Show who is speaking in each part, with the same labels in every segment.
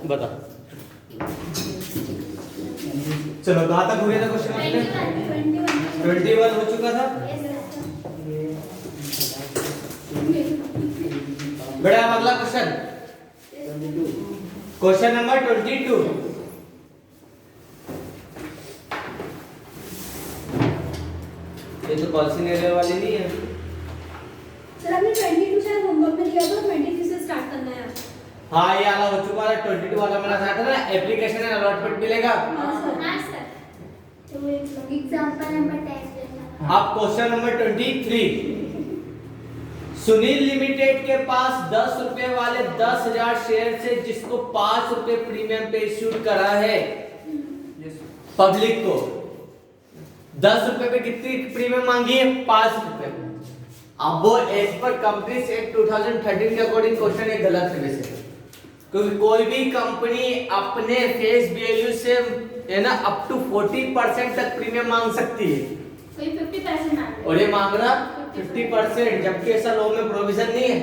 Speaker 1: बता। चलो कहाँ तक हो गया था क्वेश्चन अपने? 21 हो चुका था। बेटा अब अगला क्वेश्चन, क्वेश्चन नंबर 22। ये तो पॉलिसी एरिया वाली नहीं है
Speaker 2: सर। हमने 22 शायद होमवर्क में दिया था, 23 से स्टार्ट करना है।
Speaker 1: हाँ ये वाला हो चुका है, 22 वाला मेरा था ना, एप्लीकेशन एंड अलॉटमेंट मिलेगा।
Speaker 2: हां सर।
Speaker 3: तो एग्जांपल नंबर 10
Speaker 1: अब क्वेश्चन नंबर 23। सुनील लिमिटेड के पास 10 रुपए वाले 10,000 शेयर से जिसको 5 रुपए प्रीमियम पे इश्यूड करा है पब्लिक को, 10 रुपए पे कितनी प्रीमियम मांगी है? 5 रुपए। अब वो एज पर कंपनीज एक्ट 2013 के अकॉर्डिंग क्वेश्चन एक गलत है वैसे, क्योंकि कोई भी कंपनी अपने फेस वैल्यू से है ना अप टू 40% तक प्रीमियम मांग सकती है,
Speaker 2: कोई 50% मांग रहा है
Speaker 1: और ये मांग रहा 50%, जबकि ऐसा लॉ में प्रोविजन नहीं है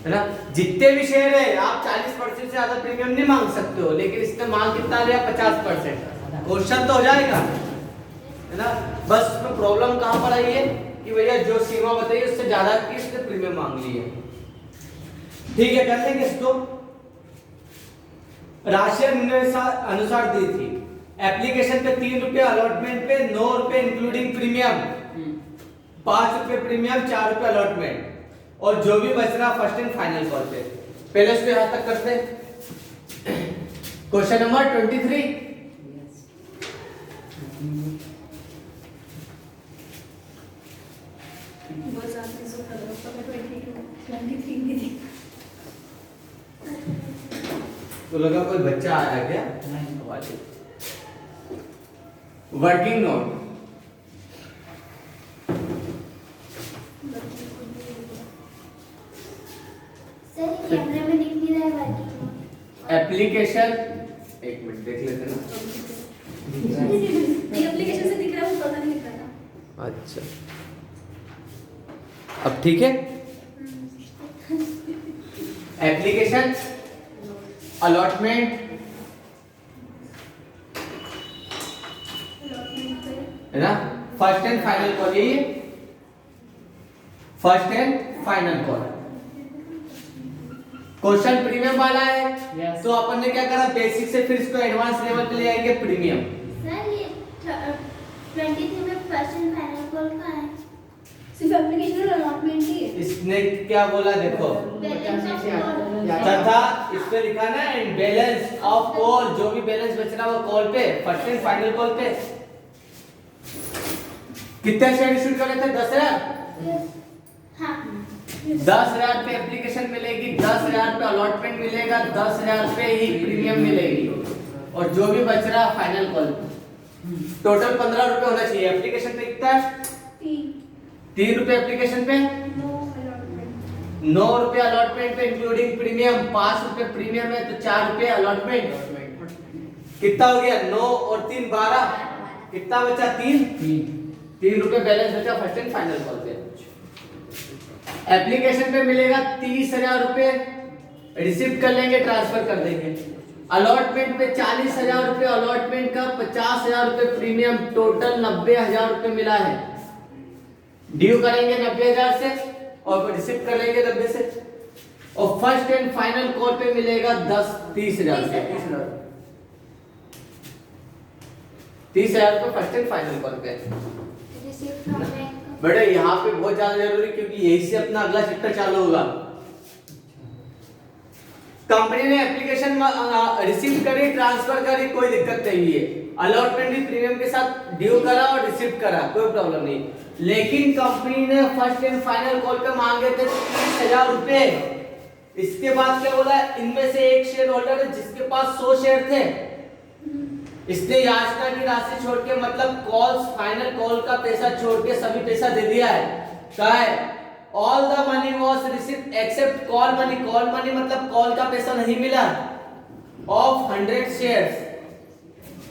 Speaker 1: ना। जितने भी शेयर है आप 40% से ज्यादा प्रीमियम नहीं मांग सकते हो, लेकिन इसने मांग कितना लिया? 50%। क्वेश्चन तो हो जाएगा है ना। बस इसमें प्रॉब्लम कहां पर आई है कि भैया जो सीमा बताई उससे ज्यादा की इसने प्रीमियम मांग ली है। ठीक है, कर लेंगे इसको। राशि अनुसार दी थी, एप्लीकेशन पे 3 रुपए, अलॉटमेंट पे 9 रुपए इंक्लूडिंग प्रीमियम, 5 रुपए प्रीमियम, 4 रुपए अलॉटमेंट, और जो भी बच रहा फर्स्ट एंड फाइनल कॉल पे। पहले इसको यहां तक करते हैं। Question number 23।
Speaker 2: बस आपने सो कर दो, मैं 23 में थी।
Speaker 1: तो लगा कोई बच्चा आया क्या? वर्किंग नोट,
Speaker 3: सर ये कैमरे में दिख नहीं रहा है वर्किंग।
Speaker 1: एप्लीकेशन, एक मिनट देख लेते ना।
Speaker 2: नहीं एप्लीकेशन से दिख रहा है, वो पता नहीं दिख रहा था।
Speaker 1: अच्छा अब ठीक है। एप्लीकेशन, अलॉटमेंट है ना, फर्स्ट एंड फाइनल कॉल, ये first and final call. Question premium वाला है तो अपन ने क्या करा, बेसिक से फिर इसको एडवांस लेवल पे ले आएंगे प्रीमियम।
Speaker 3: सर ये 23 में फर्स्ट एंड फाइनल कॉल का है।
Speaker 2: सिर्फ एप्लीकेशन और अलॉटमेंट ही है।
Speaker 1: इसने क्या बोला देखो, तथा इस पे लिखा ना एंड बैलेंस ऑफ कॉल, जो भी बैलेंस बच रहा वो कॉल पे, फर्स्ट एंड फाइनल कॉल पे। कितने शेयर इशू करे थे? 10,000।
Speaker 3: हाँ
Speaker 1: 10,000 पे एप्लीकेशन मिलेगी, 10,000 पे अलॉटमेंट मिलेगा, 10,000 पे ही प्रीमियम मिलेगी, और जो भी बच रहा फाइनल कॉल। टोटल 15 रुपए होना चाहिए। एप्लीकेशन पे कितना है? 3 रुपए एप्लीकेशन पे, 9 रुपए अलॉटमेंट पे इंक्लूडिंग प्रीमियम, 5 रुपए प्रीमियम है तो 4 रुपए अलॉटमेंट। कितना हो गया? 9 और 3 12। कितना बचा? 3 रुपए बैलेंस बचा फर्स्ट एंड फाइनल कॉल पे। एप्लीकेशन पे मिलेगा 30,000 रुपए, रिसीव कर लेंगे, ट्रांसफर कर देंगे। अलॉटमेंट पे 40,000 रुपए अलॉटमेंट का, 50,000 रुपए प्रीमियम, टोटल 90,000 रुपए मिला है। ड्यू करेंगे 90,000 से और रिसीव कर लेंगे 90 से, और फर्स्ट एंड फाइनल कॉल पे मिलेगा 30,000 रुपए। 30,000 रुपए फर्स्ट एंड फाइनल कॉल पे।
Speaker 3: Receive from bank.
Speaker 1: बेटे यहाँ पे बहुत ज्यादा जरूरी, क्योंकि यही से अपना अगला चैप्टर चालू होगा। कंपनी ने एप्लीकेशन रिसीव करी, ट्रांसफर करी, कोई दिक्कत नहीं है। अलॉटमेंट भी प्रीमियम के साथ ड्यू करा और रिसीव करा, कोई प्रॉब्लम नहीं। लेकिन कंपनी ने फर्स्ट एंड फाइनल कॉल पे मांगे थे 30,000 रुपए। इसके बाद क्या बोला, इनमें से एक शेयर होल्डर है जिसके पास 100 शेयर थे, इसने याचना की राशि छोड़ के, मतलब कॉल्स फाइनल कॉल का पैसा छोड़ के सभी पैसा दे दिया है। क्या है? All the money was received accept call money. Call money मतलब कॉल का पैसा नहीं मिला, ऑफ 100 शेयर्स।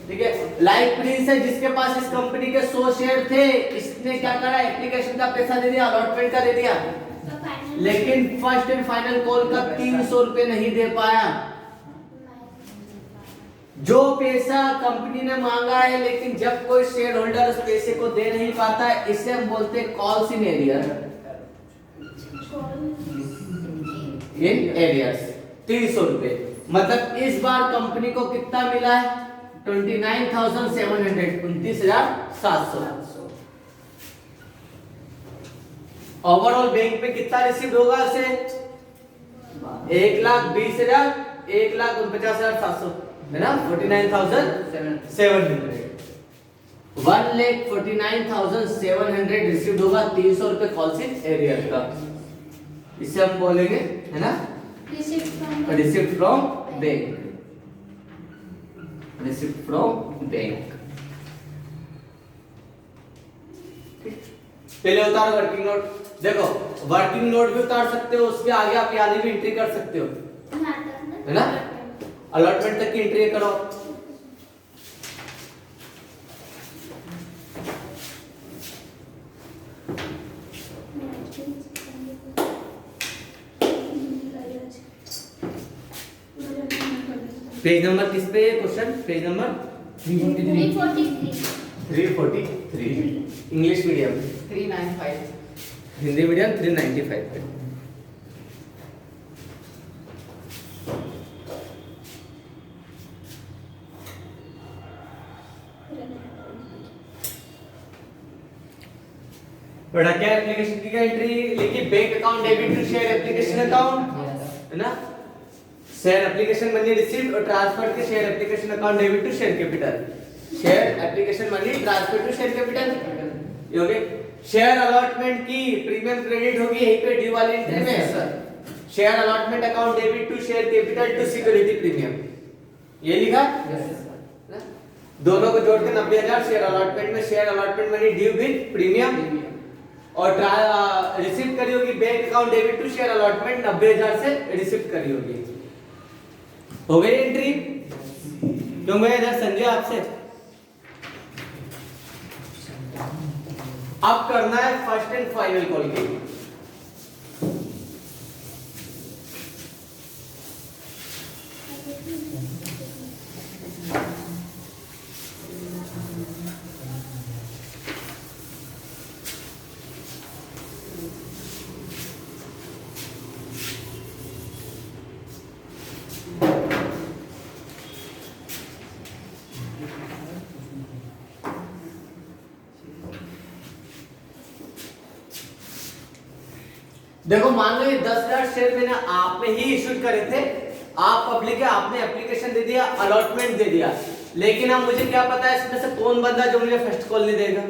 Speaker 1: ठीक है, लाइक प्रिंस है जिसके पास इस कंपनी के 100 शेयर थे, इसने क्या करा, एप्लीकेशन का पैसा दे दिया, अलॉटमेंट का दे दिया, लेकिन फर्स्ट एंड फाइनल कॉल का 300 रुपए नहीं दे पाया। जो पैसा कंपनी ने मांगा है लेकिन जब कोई शेयर होल्डर उस पैसे को दे नहीं पाता है, इसे हम बोलते हैं calls in arrear, in arrears. 300 रुपए, मतलब इस बार कंपनी को कितना मिला है? 29,700, 29,700। ओवरऑल बैंक पे कितना रिसीव होगा उसे? 1,20,000, 1,49,700 है ना, 49,700, 1,49,700 रिसीव होगा 300 रुपए कॉल्स इन एरियर का। इसे हम बोलेंगे है ना receipt from bank, receipt from bank. पहले उतारो वर्किंग नोट। देखो वर्किंग नोट भी उतार सकते हो, उसके आगे आप यानी भी एंट्री कर सकते हो, है ना। अलॉटमेंट तक की एंट्री करो। पेज नंबर किस पे है question? Page number 343। English medium
Speaker 4: 395।
Speaker 1: Hindi medium 395 पे। बड़ा क्या एप्लीकेशन की क्या एंट्री लिखी? Bank account debit to share application account, है ना। शेयर एप्लीकेशन मनी रिसीव्ड और ट्रांसफर के share application account debit to share capital. Share application money transfer to share capital, ये हो गए। शेयर अलॉटमेंट की प्रीमियम क्रेडिट होगी यहीं पे ड्यू वाली एंट्री में। Share allotment account debit to share capital to security premium, ये लिखा। दोनों को जोड़ के 90,000 शेयर अलॉटमेंट में share allotment money due with premium और रिसीव करी होगी bank account debit to share allotment 90,000 से रिसीव करी होगी। हो गई एंट्री? क्यों मैं इधर संजय आपसे अब करना है फर्स्ट एंड फाइनल कॉल के लिए। देखो मान लो ये 10,000 शेयर मैंने आप में ही इशू करे थे, आप पब्लिक है, आपने एप्लीकेशन दे दिया, अलॉटमेंट दे दिया, लेकिन अब मुझे क्या पता है इसमें से कौन बंदा जो मुझे फर्स्ट कॉल नहीं देगा,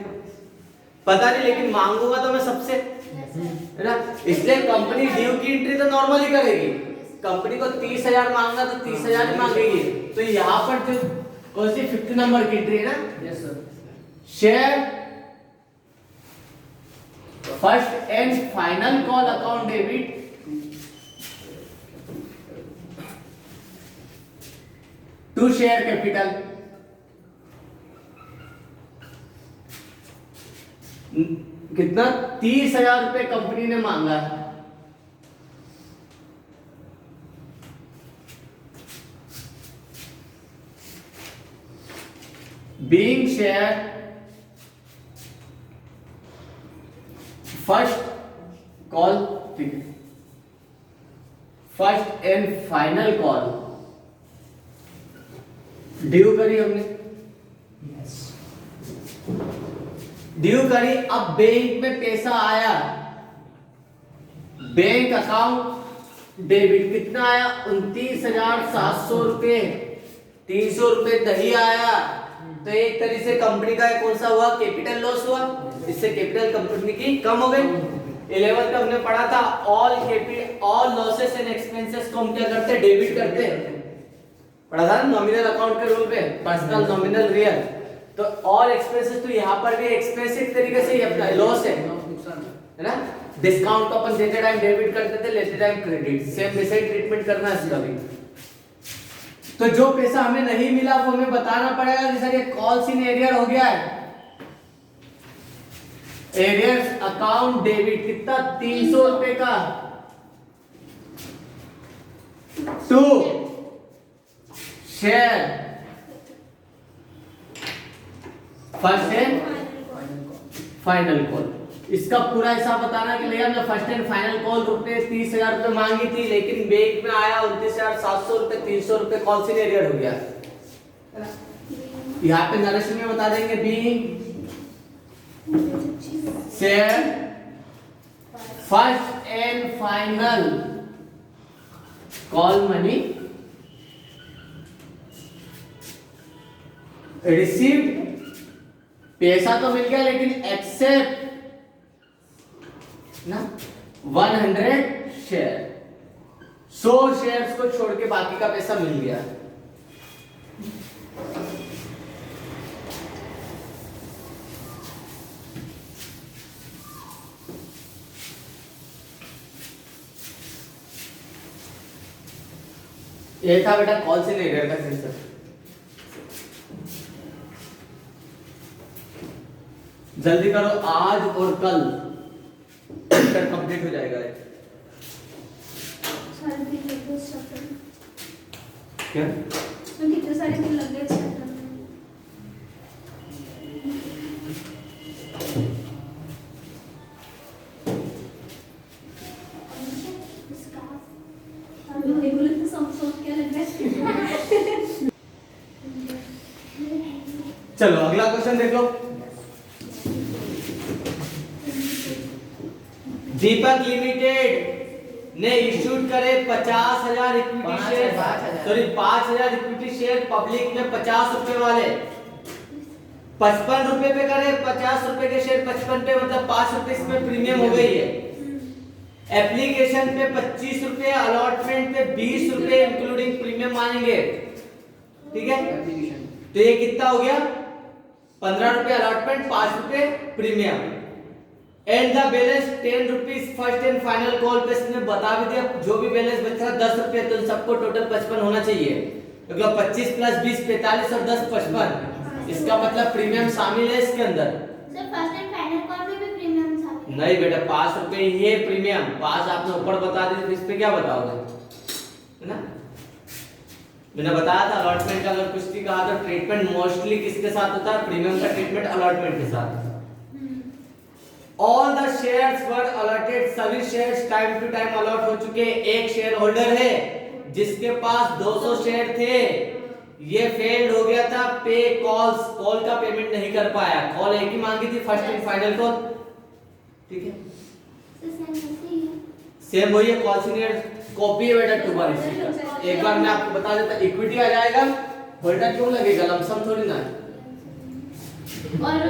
Speaker 1: पता नहीं, लेकिन मांगूंगा तो मैं सबसे, है ना। इसलिए कंपनी ड्यू की एंट्री तो नॉर्मली करेगी। कंपनी को 30,000 मांगना तो 30,000 ही मांगेगी। तो यहाँ पर जो कौन सी 50 नंबर की एंट्री है ना,
Speaker 4: yes sir.
Speaker 1: Share first and final call account debit to share capital, कितना? 30,000 रुपए कंपनी ने मांगा है। बीइंग शेयर फर्स्ट कॉल, ठीक है, first and final call due करी हमने, ड्यू करी। अब बैंक में पैसा आया, बैंक अकाउंट डेबिट कितना आया? 29,700 रुपए, 300 रुपए दही आया। तो एक तरह से कंपनी का कौन सा हुआ? कैपिटल लॉस हुआ। इससे कैपिटल कंपनी की कम हो गई। 11th में हमने पढ़ा था ऑल लॉसेस एंड एक्सपेंसेस को हम क्या करते? डेबिट करते। पढ़ा था नॉमिनल अकाउंट के रूल पे, पर्सनल, नॉमिनल, रियल। तो ऑल एक्सपेंसेस, तो यहाँ पर भी एक्सपेंस एक तरीके से ही अपना लॉस है ना। डिस्काउंट को अपन देते टाइम डेबिट करते थे, लेते टाइम क्रेडिट, सेम वैसे ही ट्रीटमेंट करना है इसका भी। तो जो पैसा हमें नहीं मिला वो हमें बताना पड़ेगा कि सर ये कॉल्स इन एरियर हो गया है। एरियर्स अकाउंट डेबिट कितना? 300 रुपए का to share first and final call. इसका पूरा हिसाब बताना कि भैया हमने फर्स्ट एंड फाइनल कॉल रुपए 30,000 रुपए मांगी थी, लेकिन बैंक में आया 29,700 रुपए, 300 रुपए कॉल सीनियर हो गया। यहाँ पे नरेशन में बता देंगे बी share first and final call money received, पैसा तो मिल गया लेकिन एक्सेप्ट ना 100 शेयर, 100 शेयर्स को छोड़ के बाकी का पैसा मिल गया। ये था बेटा कॉल से नहीं रहेगा सेंसर। जल्दी करो, आज और कल कंप्लीट हो जाएगा।
Speaker 2: सारे दिन लग गए चैप्टर में।
Speaker 1: क्या
Speaker 2: तो कितने सारे दिन लग गए चैप्टर में। बोले तो सब सोच क्या लग रहा है।
Speaker 1: चलो अगला क्वेश्चन देख लो। दीपक लिमिटेड ने इश्यूड करे 50,000 equity share, sorry 5,000 equity share public में 50 रुपए वाले 55 रुपए पे करे, 50 रुपए के शेयर 55 पे, मतलब 5 रुपए इसमें प्रीमियम हो गई है। एप्लीकेशन पे 25 रुपए, अलॉटमेंट पे 20 रुपए इंक्लूडिंग प्रीमियम मानेंगे, ठीक है। तो ये कितना हो गया, 15 रुपए अलॉटमेंट, 5 रुपए premium, and the balance 10 rupees first and final call पे इसने बता भी दिया। जो भी बैलेंस बचा 10 रुपए, तो सबको टोटल 55 होना चाहिए। मतलब 25 प्लस 20 45 और 10 55, इसका मतलब प्रीमियम शामिल है इसके अंदर।
Speaker 3: Sir first and final call में भी प्रीमियम शामिल
Speaker 1: नहीं बेटा, 5 रुपए ये प्रीमियम, 5 आपने ऊपर बता दी, तो इस पे क्या बताओगे, है ना। मैंने बताया था अलॉटमेंट का अगर कुछ भी कहा तो ट्रीटमेंट मोस्टली किसके साथ होता है, प्रीमियम का ट्रीटमेंट अलॉटमेंट के साथ। All the shares were allotted, सभी shares time to time allot हो चुके। एक शेयर होल्डर है जिसके पास 200 शेयर थे, ये फेल्ड हो गया था पे कॉल्स, कॉल का पेमेंट नहीं कर पाया। कॉल एक ही मांगी थी, फर्स्ट एंड फाइनल कॉल, ठीक है। सेम वही है, कॉल सीनियर कॉपी है बेटा 2 बार इसी का। एक बार मैं आपको बता देता, इक्विटी आ जाएगा, होल्डर क्यों लगेगा, लमसम थोड़ी ना।
Speaker 3: और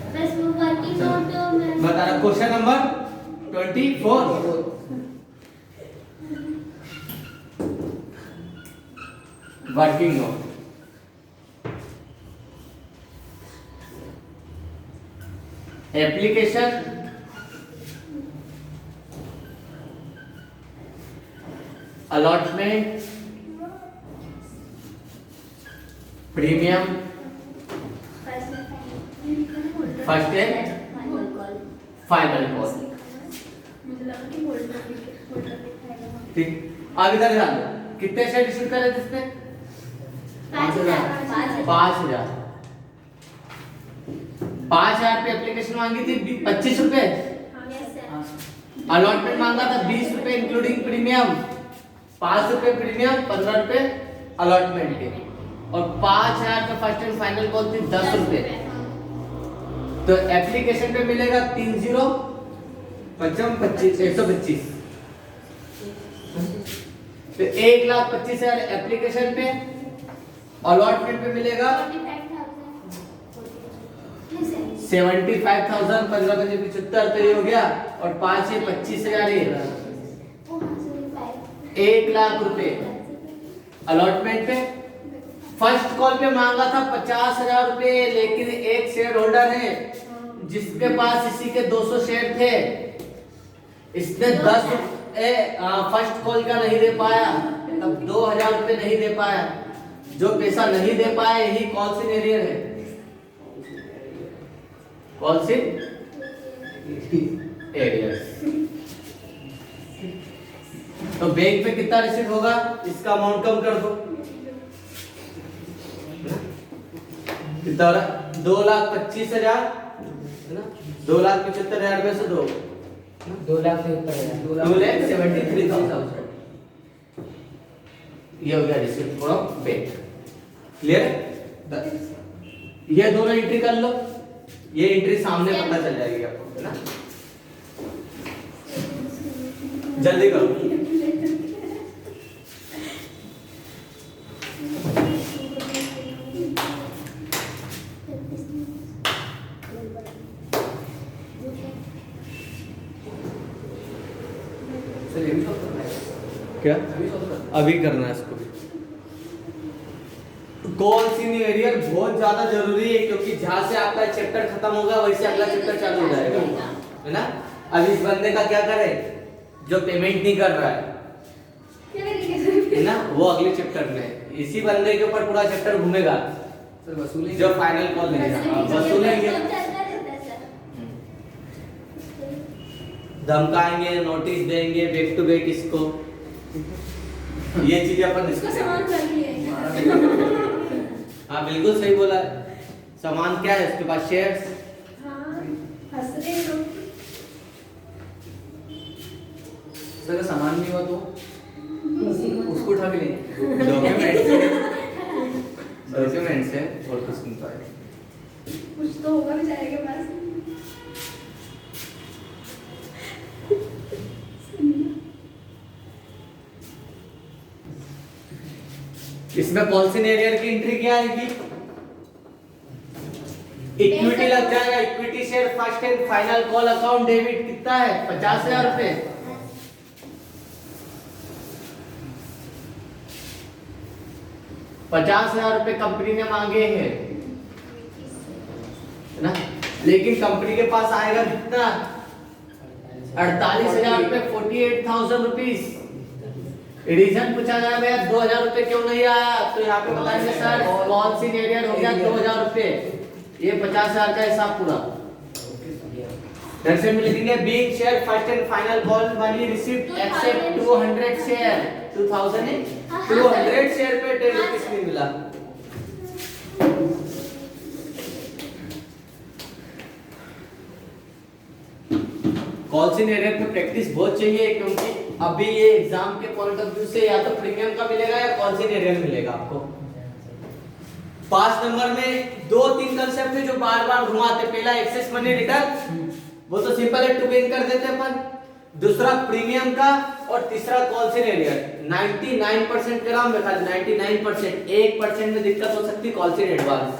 Speaker 3: बस वो वर्किंग नोट में
Speaker 1: बता रहा, question number 24, working note. Application allotment premium first and final call,
Speaker 2: मुझे लगा कि होल्डर
Speaker 1: ठीक। अब इधर ध्यान दो, कितने शेयर इशू करे थे इसमें,
Speaker 3: 5,000
Speaker 1: 5,000 पे एप्लीकेशन मांगी थी 25 रुपए, अलॉटमेंट मांगा था 20 रुपए इंक्लूडिंग प्रीमियम, 5 रुपए प्रीमियम, 15 रुपए अलॉटमेंट के, और 5,000 पे फर्स्ट एंड फाइनल कॉल थी 10 रुपए। तो एप्लीकेशन पे मिलेगा 30 55 25 125, तो 1,25,000 एप्लीकेशन पे, अलॉटमेंट पे मिलेगा 75,000, 15 75, तो ये हो गया, और 5 ये 25,000, ये 1,00,000 रुपए अलॉटमेंट पे। फर्स्ट कॉल पे मांगा था 50,000 रुपए, लेकिन एक शेयर होल्डर है जिसके पास इसी के 200 शेयर थे, इसने 10 फर्स्ट कॉल का नहीं दे पाया, तब 2,000 रुपए नहीं दे पाया। जो पैसा नहीं दे पाया यही कॉल सी एरियर है, कॉल सी एरियर। तो बैंक पे कितना रिसीव होगा, इसका अमाउंट कम कर दो, कितना हो रहा है 2,25,000 है ना, 2,75,000 में से 2,73,000 ये हो गया रिसीप्ट फ्रॉम बैंक। क्लियर? ये दोनों एंट्री कर लो, ये एंट्री सामने पता चल जाएगी आपको, है ना। जल्दी करो। क्या अभी करना है इसको भी। कॉल इन एरियर बहुत ज्यादा जरूरी है, क्योंकि जहां से आपका चैप्टर खत्म होगा वहीं से अगला चैप्टर चालू हो जाएगा, है ना। अब इस बंदे का क्या करे जो पेमेंट नहीं कर रहा है ना, वो अगले चैप्टर में इसी बंदे के ऊपर पूरा चैप्टर घूमेगा।
Speaker 4: सर वसूलेंगे
Speaker 1: जो फाइनल कॉल लेगा वसूलेंगे, धमकाएंगे, नोटिस देंगे बैक टू बैक इसको, ये चीजें अपन
Speaker 2: उसका
Speaker 1: डिस्कस
Speaker 2: सामान
Speaker 1: करेंगे।
Speaker 2: कर लिए
Speaker 1: हाँ बिल्कुल सही बोला है। सामान क्या है उसके पास? शेयर्स।
Speaker 2: हाँ हंस रहे हो।
Speaker 4: सर अगर सामान नहीं हुआ तो उसको उठा के लेंगे।
Speaker 1: डॉक्यूमेंट्स है और कुछ नहीं पाए।
Speaker 2: कुछ तो होगा बेचारे के पास।
Speaker 1: इसमें कॉल्सिन एरियर की एंट्री क्या आएगी? इक्विटी लग जाएगा, equity share first and final call account debit कितना है? 50,000 रुपए। ₹50,000 कंपनी ने मांगे हैं, है ना। लेकिन कंपनी के पास आएगा कितना? 48,000 रुपए, 48,000 रुपीज। रीजन पूछा जाएगा भैया 2,000 रुपए क्यों नहीं आया, तो यहाँ पे बताएंगे सर कॉल इन एरियर हो गया 2,000 रुपए, ये 50,000 का हिसाब पूरा। फिर से लिखेंगे being share first and final call money received accept 200 share 200 share पे 10 रुपीस नहीं मिला। कॉल्स इन एरियर में प्रैक्टिस बहुत चाहिए, क्योंकि अभी ये एग्जाम के पॉइंट ऑफ व्यू से या तो प्रीमियम का मिलेगा या कॉल्स इन एरियर मिलेगा आपको। 5 नंबर में 2-3 कंसेप्ट है जो बार-बार घुमाते। पहला एक्सेस मनी रिटर्न, वो तो सिंपल है, टू बैंक कर देते अपन। दूसरा प्रीमियम का, और तीसरा कॉल्स इन एरियर। 99% के नाम में खाली 99%, 1% में दिक्कत हो सकती कॉल्स इन एडवांस,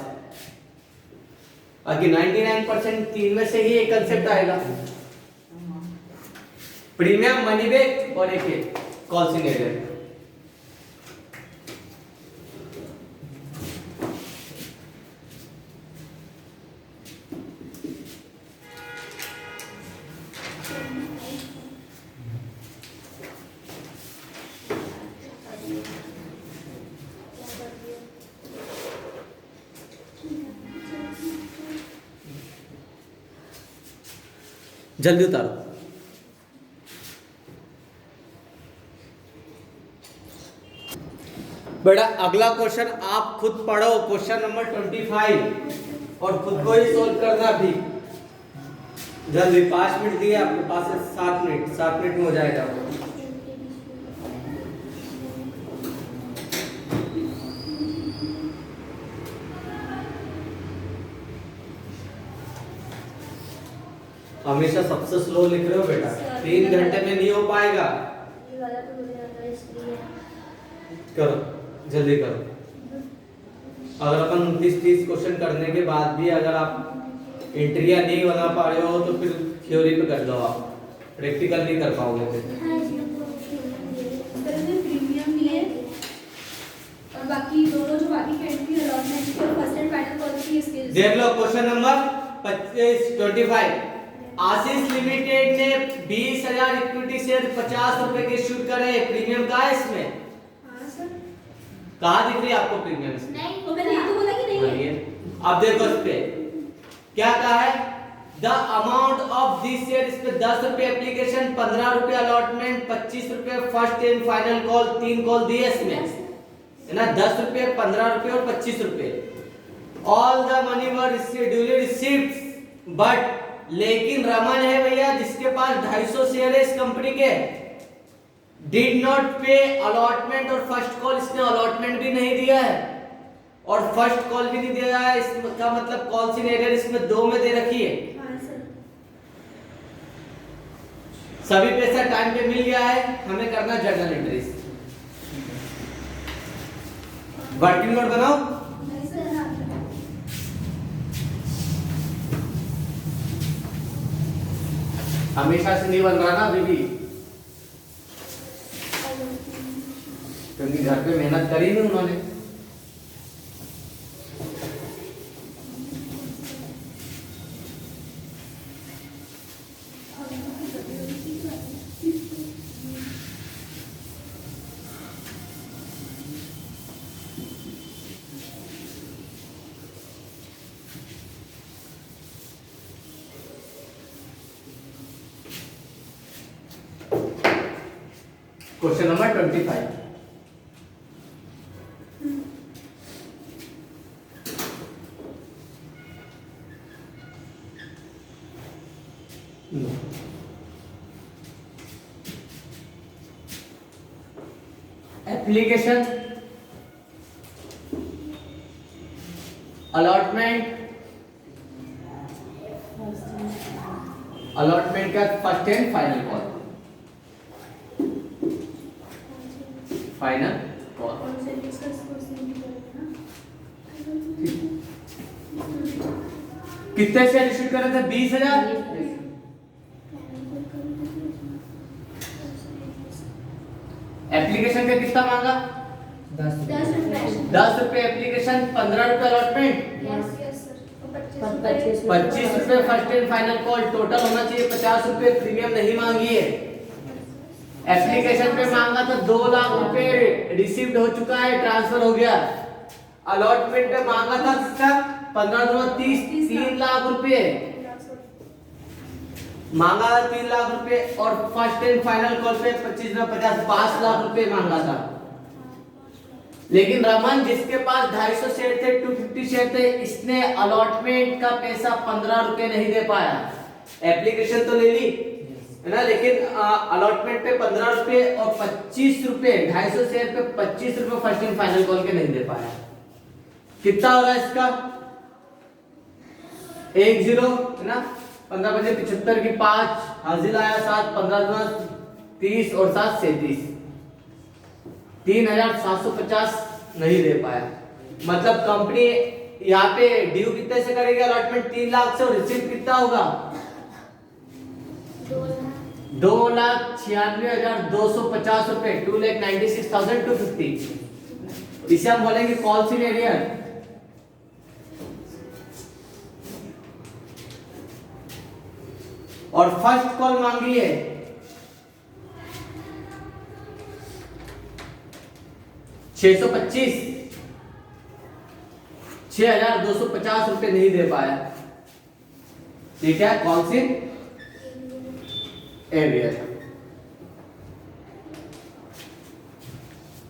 Speaker 1: बाकी 99% 3 में से ही एक कंसेप्ट आएगा, प्रीमियम, मनी बैक और एक कॉल्स इन एरियर। जल्दी उतारो। बेटा अगला क्वेश्चन आप खुद पढ़ो, क्वेश्चन नंबर 25, और खुद को ही सोल्व करना भी जल्दी। 5 मिनट दिए आपके पास है, 7 मिनट में हो जाएगा। हमेशा सबसे स्लो लिख रहे हो बेटा, 3 घंटे में नहीं हो पाएगा।
Speaker 3: ये वाला तो मुझे लगा इसलिए
Speaker 1: करो, जल्दी करो। अगर अपन 29-30 क्वेश्चन करने के बाद भी अगर आप एंट्रियां नहीं बना पा रहे हो तो फिर थ्योरी पे कर लो, आप प्रैक्टिकल नहीं कर पाओगे फिर।
Speaker 2: प्रीमियम लिए और बाकी दोनों जो बाकी की एंट्री अलॉटमेंट की और फर्स्ट एंड फाइनल पॉलिसी इसके
Speaker 1: देख लो क्वेश्चन नंबर 25। आशीष लिमिटेड ने 20,000 इक्विटी शेयर 50 रुपए के इश्यू करे, प्रीमियम का है इसमें?
Speaker 2: हां सर।
Speaker 1: कहाँ दिख रही है आपको प्रीमियम इसमें?
Speaker 3: नहीं
Speaker 2: तो मैंने ये तो बोला कि नहीं है।
Speaker 1: अब देखो इस पे क्या कहा है, the amount of this share, इस पे 10 रुपए एप्लीकेशन, 15 रुपए अलॉटमेंट, 25 रुपए first and final call, 3 call दिए इसमें, है ना। 10 रुपए, 15 रुपए और 25 रुपए। All the money were duly received but लेकिन रमन है भैया जिसके पास 250 शेयर है इस कंपनी के, डिड नॉट पे अलॉटमेंट, और फर्स्ट कॉल इसने अलॉटमेंट भी नहीं दिया है और फर्स्ट कॉल भी नहीं दिया है। इसका मतलब कॉल इन एरियर इसमें 2 में दे रखी है।
Speaker 2: हाँ सर।
Speaker 1: सभी पैसा टाइम पे मिल गया है, हमें करना जर्नल एंट्रीज। वर्किंग नोट बनाओ।
Speaker 2: नहीं सर, हाँ।
Speaker 1: हमेशा से नहीं बन रहा ना अभी भी, क्योंकि घर पे मेहनत करी नहीं उन्होंने। Question number 25। एप्लीकेशन अलॉटमेंट का first and final call. Final call
Speaker 2: कौन से डिस्कस क्वेश्चन करेंगे ना?
Speaker 1: कितने शेयर इश्यू करे थे? 20,000। एप्लीकेशन का कितना मांगा?
Speaker 2: 10 रुपए।
Speaker 1: 10 रुपए एप्लीकेशन, 15 रुपए अलॉटमेंट,
Speaker 2: यस यस सर। और
Speaker 3: 25
Speaker 1: 25 रुपए first and final call. Total होना चाहिए 50 रुपए। प्रीमियम नहीं मांगी है। एप्लीकेशन पे मांगा था 2 लाख रुपए, रिसीव्ड हो चुका है, ट्रांसफर हो गया। अलॉटमेंट पे मांगा था कितना? 15 दूना 30, 3 लाख रुपए मांगा था, 3 लाख रुपए। और फर्स्ट एंड फाइनल कॉल पे 25 दूना 50, 5 लाख रुपए मांगा था। लेकिन रमन जिसके पास 250 शेयर थे, 250 शेयर थे, इसने अलॉटमेंट का पैसा 15 रुपए नहीं दे पाया। एप्लीकेशन तो ले ली है ना, लेकिन अलॉटमेंट पे 15 रुपए और 25 रुपए, 250 शेयर पे 25 रुपए फर्स्ट एंड फाइनल कॉल के नहीं दे पाया। कितना हो रहा है इसका? 10 है ना, 15 बजे 75 की 5, हाजिर आया 7, 15 दूना 30 और 7 37, 3,750 नहीं दे पाया। मतलब कंपनी यहाँ पे ड्यू कितने से करेगी अलॉटमेंट? 3 लाख से, और रिसीव कितना होगा? 2,96,250 रुपए, 2,96,250। इसे हम बोलेंगे कॉल्स इन एरियर। और फर्स्ट कॉल मांगी है 625, 6,250 रुपए नहीं दे पाया। ठीक है, कॉल्स इन एरियर।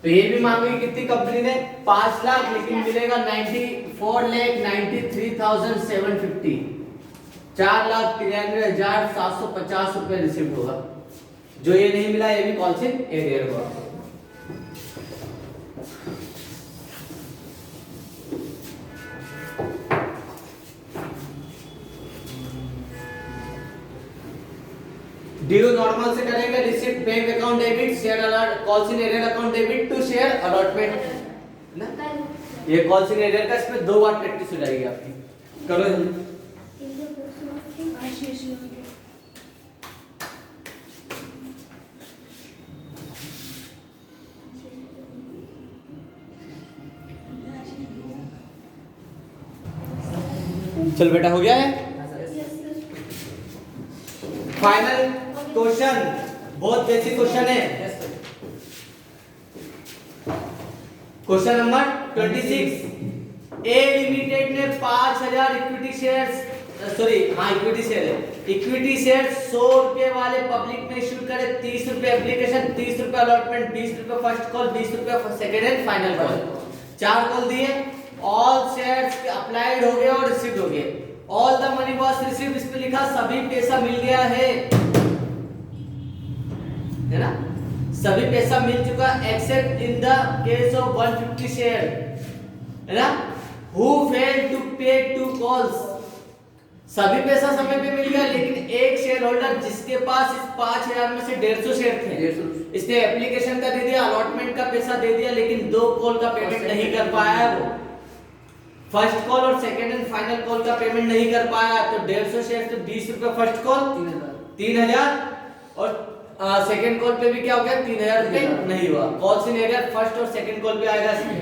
Speaker 1: तो ये भी मांगी कितनी कंपनी ने? 5 लाख, लेकिन मिलेगा 94,93,750, 4,93,750 रुपए रिसीव होगा। जो ये नहीं मिला ये भी कॉल्स इन एरियर हुआ। ड्यू नॉर्मल से करेंगे, receipt, bank account debit, share allot, calls in arrear account debit to share allotment ना। ये कॉल्स इन एरियर का इसमें 2 बार प्रैक्टिस हो जाएगी आपकी। करो जल्दी। चल बेटा, हो गया है फाइनल क्वेश्चन। बहुत बेसिक क्वेश्चन है। Question number 26। ए लिमिटेड ने 5,000 इक्विटी शेयर्स, इक्विटी शेयर है, इक्विटी शेयर 100 रुपए वाले पब्लिक में इश्यू करे। 30 रुपए एप्लीकेशन, 30 रुपए अलॉटमेंट, 20 रुपए फर्स्ट कॉल, 20 रुपए second and final call. 4 call दिए, ऑल शेयर्स अप्लाइड हो गए और रिसीव्ड हो गए। All the money was received, इस पे लिखा सभी पैसा मिल गया है ना, सभी पैसा मिल चुका accept in the case of 150 share, है ना। हु फेल टू पे 2 कॉल्स, सभी पैसा समय पे मिल गया लेकिन एक शेयर होल्डर जिसके पास इस 5000 में से 150 शेयर थे,
Speaker 4: 150
Speaker 1: इसने एप्लीकेशन का दे दिया, अलॉटमेंट का पैसा दे दिया, लेकिन 2 कॉल का पेमेंट नहीं कर पाया है वो, फर्स्ट कॉल और सेकंड एंड फाइनल कॉल का पेमेंट नहीं कर पाया, तो 150 शेयर तो 20 रुपए फर्स्ट कॉल, 3000 और सेकंड कॉल पे भी क्या हो गया 3000 रुपए नहीं हुआ। कॉल्स इन एरियर फर्स्ट और सेकंड कॉल पे आएगा इसमें,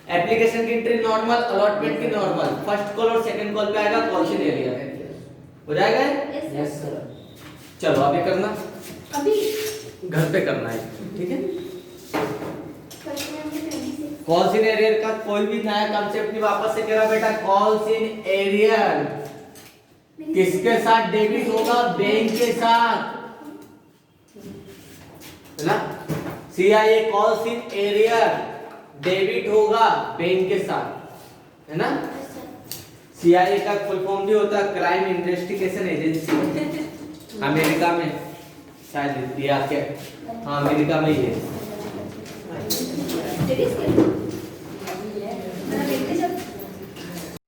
Speaker 1: एप्लीकेशन की एंट्री नॉर्मल, अलॉटमेंट की नॉर्मल, फर्स्ट कॉल और सेकंड कॉल पे आएगा कॉल्स इन एरियर, हो जाएगा।
Speaker 4: Yes sir.
Speaker 1: चलो अभी करना,
Speaker 2: अभी
Speaker 1: घर पे करना है, ठीक है।
Speaker 3: Question number 26
Speaker 1: calls in arrear का कोई भी नया कांसेप्ट नहीं, वापस से कह रहा बेटा, कॉल्स इन एरियर किसके साथ डेबिट होगा, बैंक के साथ, है ना। CIA calls in arrear debit होगा बैंक के साथ, है ना। सीआईए का फुल फॉर्म भी होता है क्राइम इन्वेस्टिगेशन एजेंसी, अमेरिका में शायद दिया क्या, हाँ अमेरिका में ही है।
Speaker 2: लेडीज के मेरा बेटे